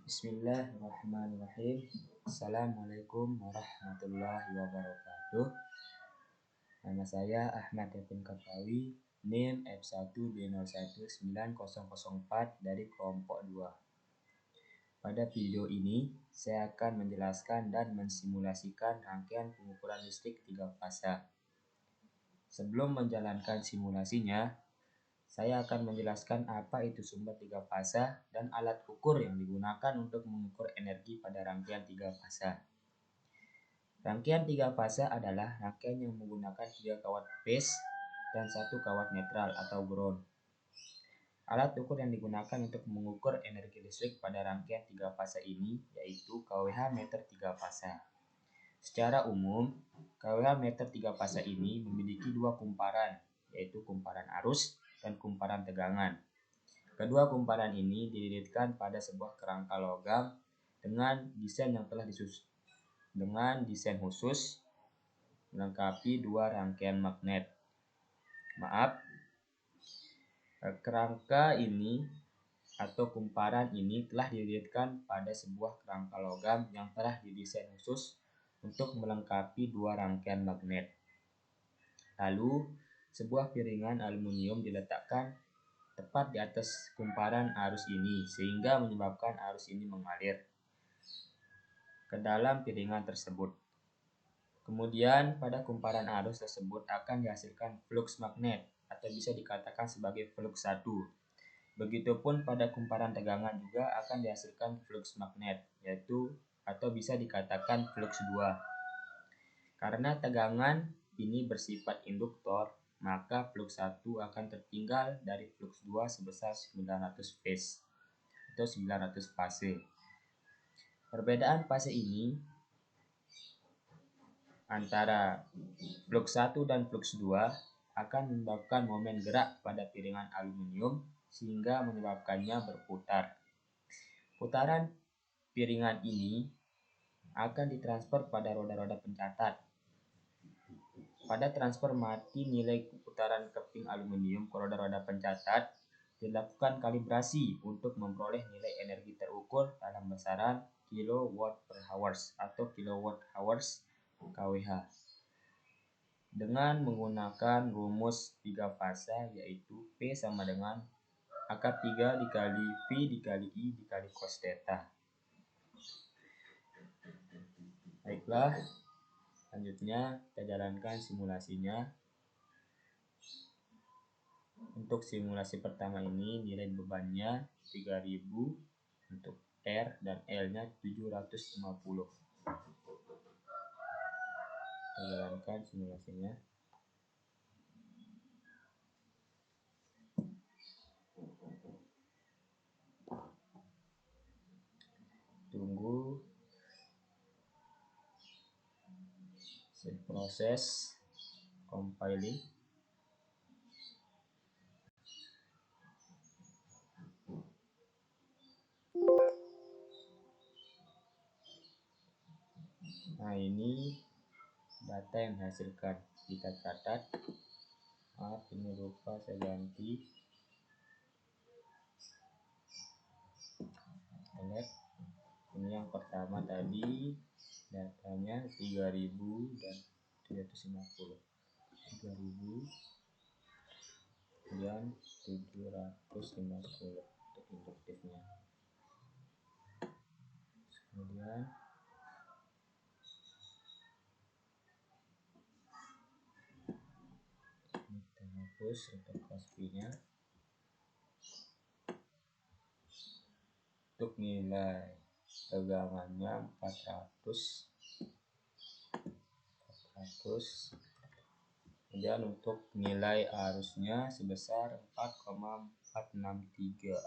Bismillahirrahmanirrahim. Assalamualaikum warahmatullahi wabarakatuh. Nama saya Ahmad Yapin Kapawi, NIM F1B019004 dari kelompok 2. Pada video ini, saya akan menjelaskan dan mensimulasikan rangkaian pengukuran listrik 3 fasa. Sebelum menjalankan simulasinya, saya akan menjelaskan apa itu sumber 3 fasa dan alat ukur yang digunakan untuk mengukur energi pada rangkaian 3 fasa. Rangkaian 3 fasa adalah rangkaian yang menggunakan 3 kawat phase dan 1 kawat netral atau ground. Alat ukur yang digunakan untuk mengukur energi listrik pada rangkaian 3 fasa ini yaitu kWh meter 3 fasa. Secara umum, kWh meter 3 fasa ini memiliki 2 kumparan, yaitu kumparan arus dan kumparan tegangan. Kedua kumparan ini dililitkan pada sebuah kerangka logam dengan desain khusus melengkapi 2 rangkaian magnet. Kerangka ini atau kumparan ini telah dililitkan pada sebuah kerangka logam yang telah didesain khusus untuk melengkapi 2 rangkaian magnet. Lalu, sebuah piringan aluminium diletakkan tepat di atas kumparan arus ini sehingga menyebabkan arus ini mengalir ke dalam piringan tersebut. Kemudian pada kumparan arus tersebut akan dihasilkan flux magnet atau bisa dikatakan sebagai flux 1. Begitupun pada kumparan tegangan juga akan dihasilkan flux magnet yaitu atau bisa dikatakan flux 2. Karena tegangan ini bersifat induktor, maka flux 1 akan tertinggal dari flux 2 sebesar 900 phase atau 900 fase. Perbedaan fase ini antara flux 1 dan flux 2 akan menyebabkan momen gerak pada piringan aluminium sehingga menyebabkannya berputar. Putaran piringan ini akan ditransfer pada roda-roda pencatat. Pada transfer mati nilai putaran keping aluminium ke roda-roda pencatat, dilakukan kalibrasi untuk memperoleh nilai energi terukur dalam besaran kWh atau kWh kWh dengan menggunakan rumus 3 fasa yaitu P sama dengan akar 3 dikali V dikali I dikali cos theta. Baiklah, selanjutnya kita jalankan simulasinya. Untuk simulasi pertama ini nilai bebannya 3000 untuk R dan L-nya 750. Kita jalankan simulasinya. Tunggu proses compiling. Nah, ini data yang dihasilkan. Kita catat. Maaf, ini lupa saya ganti. Lihat. Ini yang pertama tadi datanya 3000 dan 750. 3000 dan 750 untuk induktifnya. Kemudian kita hapus untuk kelas B-nya. Untuk nilai tegangannya 400. Kemudian untuk nilai arusnya sebesar 4,463.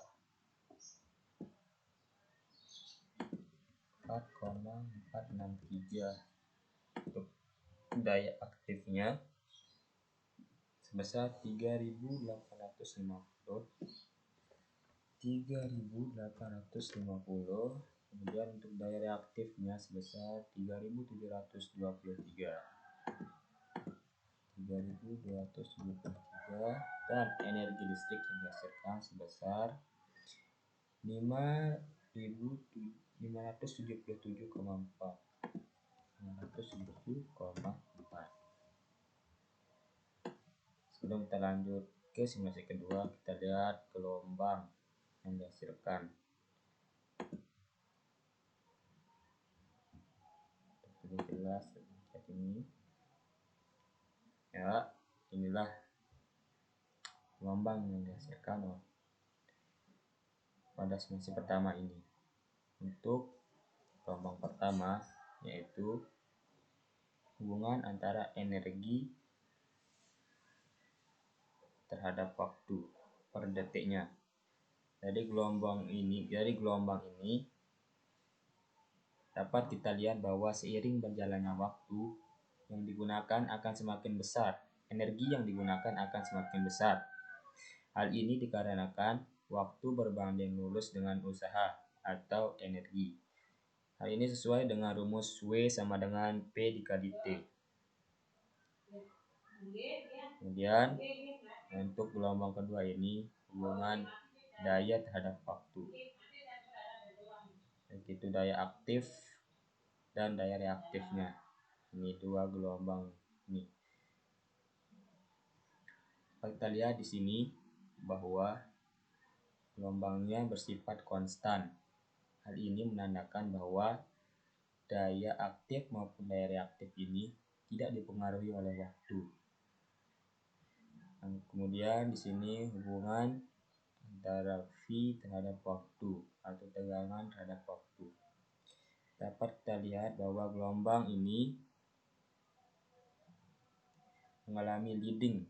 4,463. Untuk daya aktifnya sebesar 3850. Kemudian untuk daya reaktifnya sebesar 3723. Dan energi listrik yang dihasilkan sebesar 5.500 577,4. 577,4. Sebelum kita lanjut ke simulasi kedua, kita lihat gelombang yang dihasilkan. Lebih jelas seperti ini. Ya, inilah gelombang yang dihasilkan pada simulasi pertama ini. Untuk gelombang pertama, yaitu hubungan antara energi terhadap waktu per detiknya. Dari gelombang ini dapat kita lihat bahwa seiring berjalannya waktu, yang digunakan akan semakin besar. Energi yang digunakan akan semakin besar. Hal ini dikarenakan waktu berbanding lurus dengan usaha atau energi. Hal ini sesuai dengan rumus W sama dengan P dikali T. Kemudian untuk gelombang kedua ini hubungan daya terhadap waktu, yaitu daya aktif dan daya reaktifnya. Ini dua gelombang ini. Kita lihat di sini bahwa gelombangnya bersifat konstan. Hal ini menandakan bahwa daya aktif maupun daya reaktif ini tidak dipengaruhi oleh waktu. Dan kemudian di sini hubungan antara V terhadap waktu atau tegangan terhadap waktu. Dapat kita lihat bahwa gelombang ini mengalami leading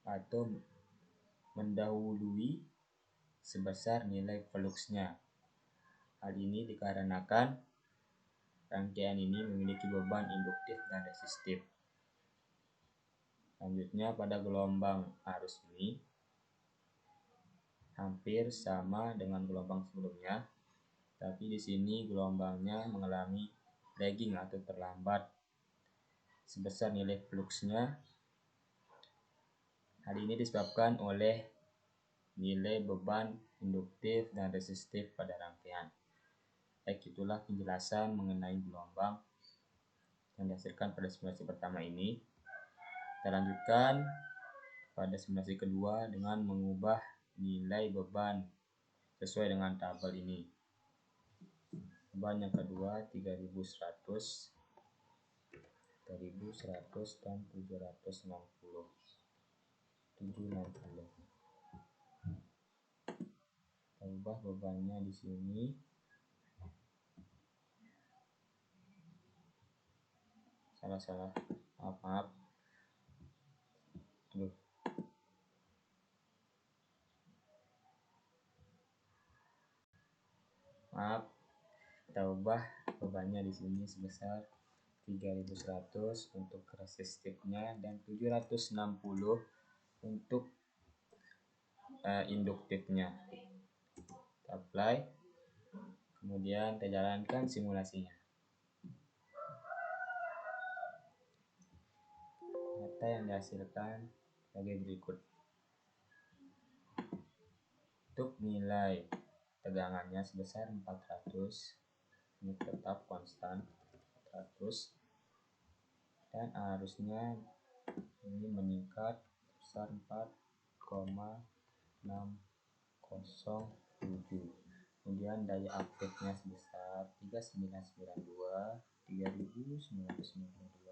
atau mendahului sebesar nilai fluxnya. Hal ini dikarenakan rangkaian ini memiliki beban induktif dan resistif. Selanjutnya pada gelombang arus ini hampir sama dengan gelombang sebelumnya, tapi di sini gelombangnya mengalami lagging atau terlambat sebesar nilai fluxnya. Hal ini disebabkan oleh nilai beban induktif dan resistif pada rangkaian. Baik, itulah penjelasan mengenai gelombang yang dihasilkan pada simulasi pertama ini. Kita lanjutkan pada simulasi kedua dengan mengubah nilai beban sesuai dengan tabel ini. Beban yang kedua 3100, 3100 dan 760. Kita ubah bebannya di sini. Salah. Maaf. Kita ubah bebannya di sini sebesar 3100 untuk resistifnya dan 760 untuk induktifnya. Kita apply, kemudian kita jalankan simulasinya. Data yang dihasilkan sebagai berikut. Untuk nilai tegangannya sebesar 400, ini tetap konstan 400, dan arusnya ini meningkat sebesar 4,607. Kemudian daya aktifnya sebesar 3992, 3992.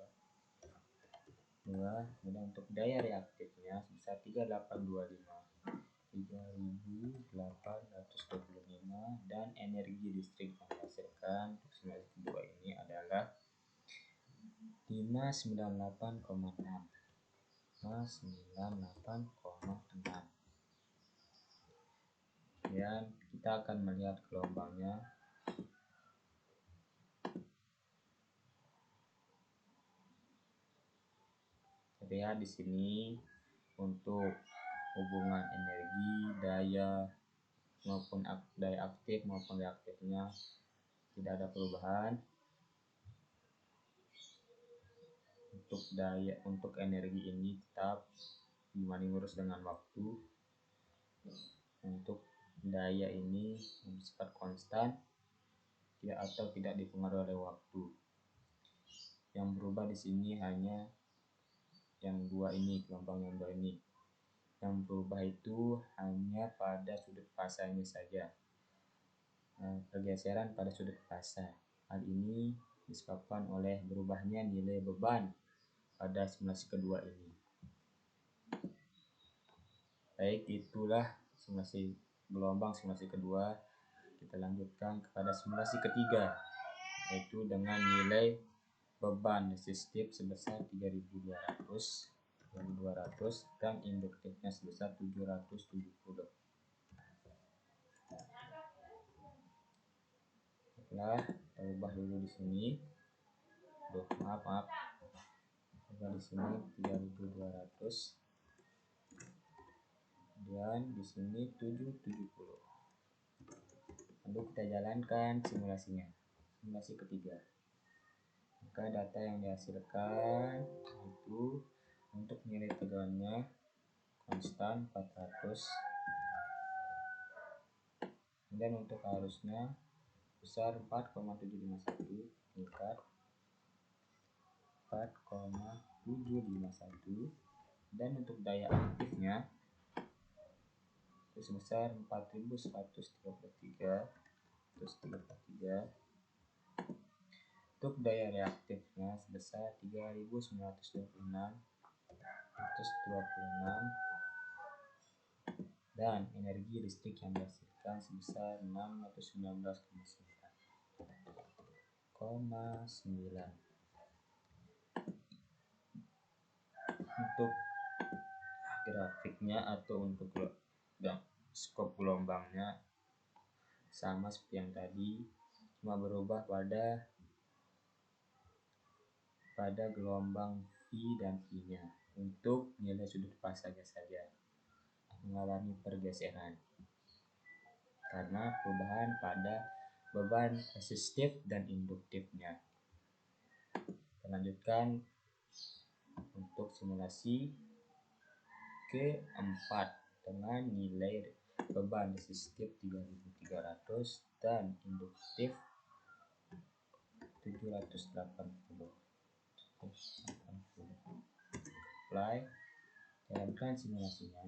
Kemudian untuk daya reaktifnya sebesar 3825, 3825, dan energi listrik yang dihasilkan untuk simulasi kedua ini adalah 598,6. 598,6. Kemudian kita akan melihat gelombangnya. Lihat di sini untuk hubungan energi, daya maupun daya aktif maupun reaktifnya tidak ada perubahan. Untuk energi ini tetap dibanding lurus dengan waktu. Untuk daya ini bersifat konstan atau tidak dipengaruhi oleh waktu. Yang berubah di sini hanya yang dua ini, gelombang yang dua ini. Yang berubah itu hanya pada sudut fasanya saja, pergeseran pada sudut fasa. Hal ini disebabkan oleh berubahnya nilai beban pada simulasi kedua ini. Baik, itulah simulasi gelombang simulasi kedua. Kita lanjutkan kepada simulasi ketiga, yaitu dengan nilai beban resistif sebesar 3200 dan induktifnya sebesar 770. Setelah kita ubah dulu di sini. Maaf. Ubah di sini 3200 dan di sini 770. Lalu kita jalankan simulasinya. Simulasi ketiga. Maka data yang dihasilkan itu untuk nilai tegangannya konstan 400, dan untuk arusnya besar 4,751 tingkat 4,751, dan untuk daya aktifnya itu sebesar 4133. Untuk daya reaktifnya sebesar 3926, dan energi listrik yang dihasilkan sebesar 619,9. Untuk grafiknya atau untuk skop gelombangnya sama seperti yang tadi, cuma berubah pada gelombang V dan I-nya. Untuk nilai sudut fasanya saja mengalami pergeseran karena perubahan pada beban resistif dan induktifnya. Kita lanjutkan untuk simulasi keempat dengan nilai beban resistif 3300 dan induktif 780. Apply, jalankan simulasinya.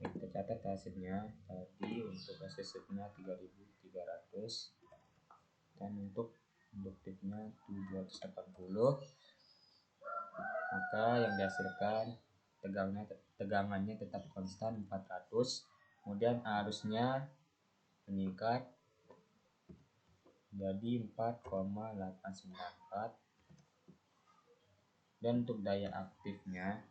Kita catat hasilnya. Tadi untuk resistifnya 3300 dan untuk induktifnya 780. Maka yang dihasilkan tegangannya tetap konstan 400, kemudian arusnya meningkat jadi 4,894, dan untuk daya aktifnya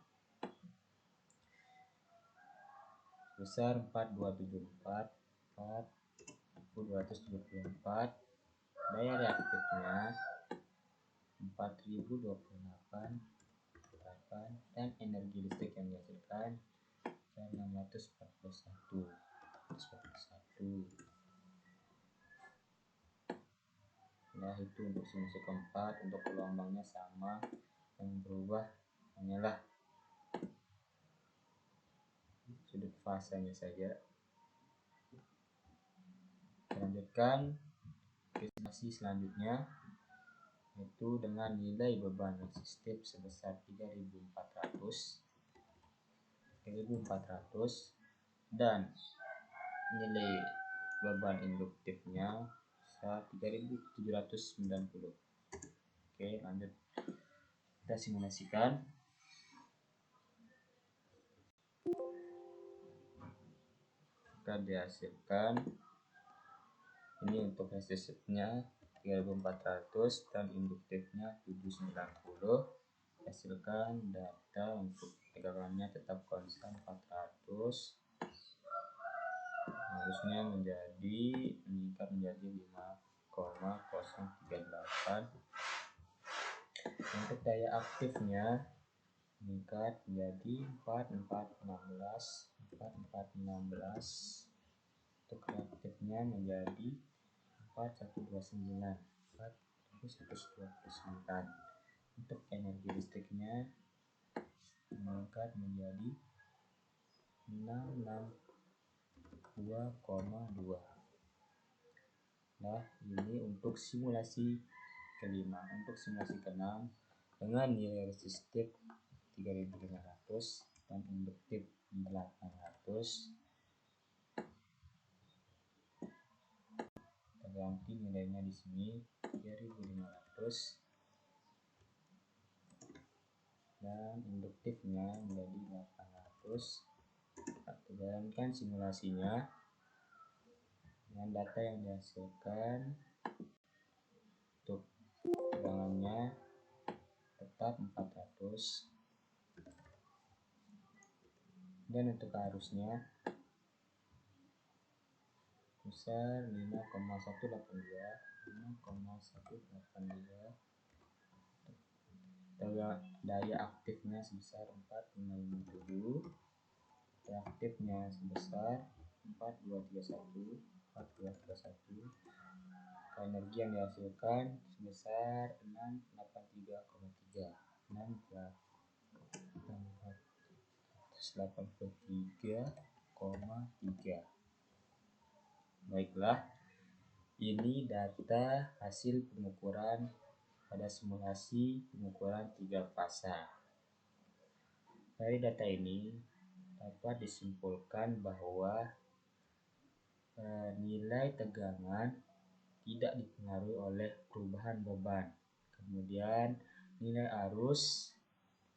besar 4274, daya reaktifnya 4028, dan energi listrik yang dihasilkan 641. Nah, itu untuk simulasi keempat. Untuk gelombangnya sama, yang berubah hanyalah sudut fasanya saja. Lanjutkan ke simulasi selanjutnya, yaitu dengan nilai beban resistif sebesar 3400 dan nilai beban induktifnya sebesar 3790. Oke, lanjut kita simulasikan. Maka dihasilkan ini untuk resistifnya 3400 dan induktifnya 790. Hasilkan data untuk tegangannya tetap konstan 400, harusnya meningkat menjadi 5,038. Untuk daya aktifnya meningkat menjadi 4416. Untuk reaktifnya menjadi 4129. Untuk energi listriknya meningkat menjadi 662,2. Nah, ini untuk simulasi kelima. Untuk simulasi keenam dengan nilai resistif 3500 dan induktif 800, terganti nilainya di sini 3500 dan induktifnya menjadi 800. Kita jalankan simulasinya dengan data yang dihasilkan. Untuk tegangannya tetap 400 dan untuk arusnya besar 5,182. Daya aktifnya sebesar 4557, reaktifnya sebesar 4231. Energi yang dihasilkan sebesar 683,3. Baiklah, ini data hasil pengukuran pada simulasi pengukuran 3 fasa. Dari data ini dapat disimpulkan bahwa nilai tegangan tidak dipengaruhi oleh perubahan beban. Kemudian nilai arus,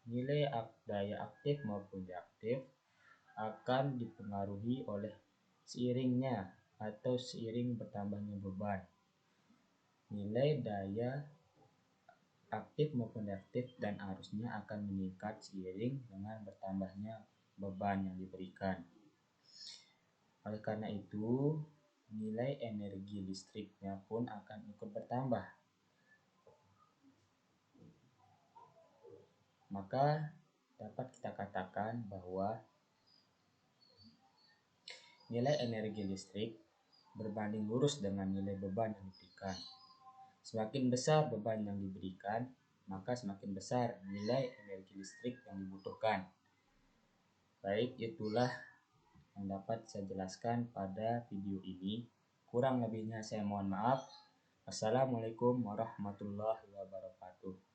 nilai daya aktif maupun reaktif akan dipengaruhi oleh seiring bertambahnya beban. Nilai daya aktif maupun reaktif dan arusnya akan meningkat seiring dengan bertambahnya beban yang diberikan. Oleh karena itu, nilai energi listriknya pun akan ikut bertambah. Maka dapat kita katakan bahwa nilai energi listrik berbanding lurus dengan nilai beban yang diberikan. Semakin besar beban yang diberikan, maka semakin besar nilai energi listrik yang dibutuhkan. Baik, itulah yang dapat saya jelaskan pada video ini. Kurang lebihnya saya mohon maaf. Assalamualaikum warahmatullahi wabarakatuh.